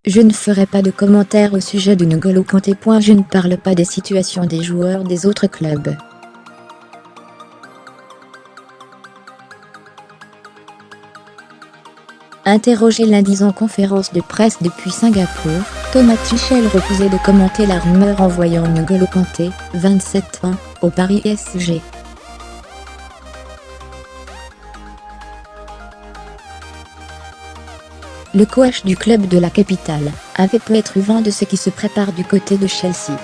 Je ne ferai pas de commentaires au sujet de N'Golo Kanté. Je ne parle pas des situations des joueurs des autres clubs. Interrogé lundi en conférence de presse depuis Singapour, Thomas Tuchel refusait de commenter la rumeur en voyant N'Golo Kanté, 27 ans, au Paris PSG. Le coach du club de la capitale avait peu être eu vent de ce qui se prépare du côté de Chelsea.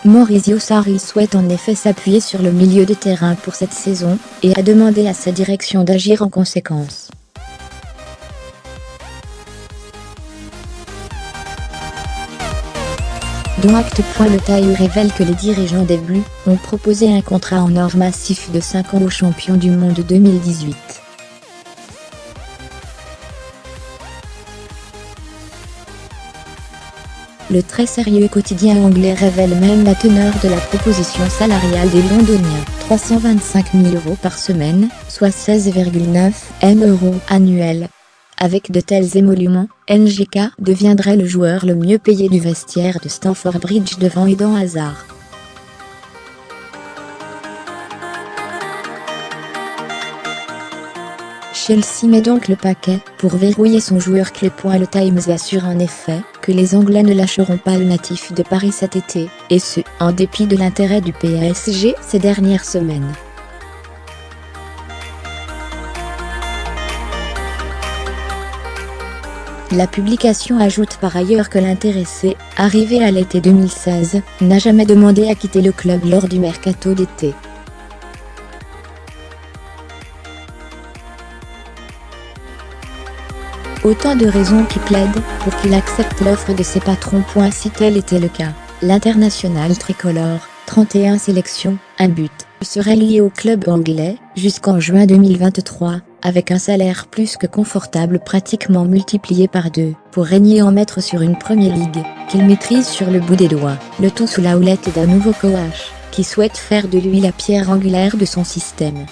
Maurizio Sarri souhaite en effet s'appuyer sur le milieu de terrain pour cette saison, et a demandé à sa direction d'agir en conséquence. Dont acte. Le Time révèle que les dirigeants des Bleus ont proposé un contrat en or massif de 5 ans au champion du monde 2018. Le très sérieux quotidien anglais révèle même la teneur de la proposition salariale des Londoniens, 325 000 € par semaine, soit 16,9 M € annuels. Avec de tels émoluments, NGK deviendrait le joueur le mieux payé du vestiaire de Stamford Bridge devant Eden Hazard. Chelsea met donc le paquet pour verrouiller son joueur clé. Le Times assure en effet que les Anglais ne lâcheront pas le natif de Paris cet été, et ce, en dépit de l'intérêt du PSG ces dernières semaines. La publication ajoute par ailleurs que l'intéressé, arrivé à l'été 2016, n'a jamais demandé à quitter le club lors du mercato d'été. Autant de raisons qui plaident pour qu'il accepte l'offre de ses patrons. Si tel était le cas, l'international tricolore, 31 sélections, 1 but, serait lié au club anglais jusqu'en juin 2023, avec un salaire plus que confortable pratiquement multiplié par 2, pour régner en maître sur une Premier League qu'il maîtrise sur le bout des doigts, le tout sous la houlette d'un nouveau coach, qui souhaite faire de lui la pierre angulaire de son système.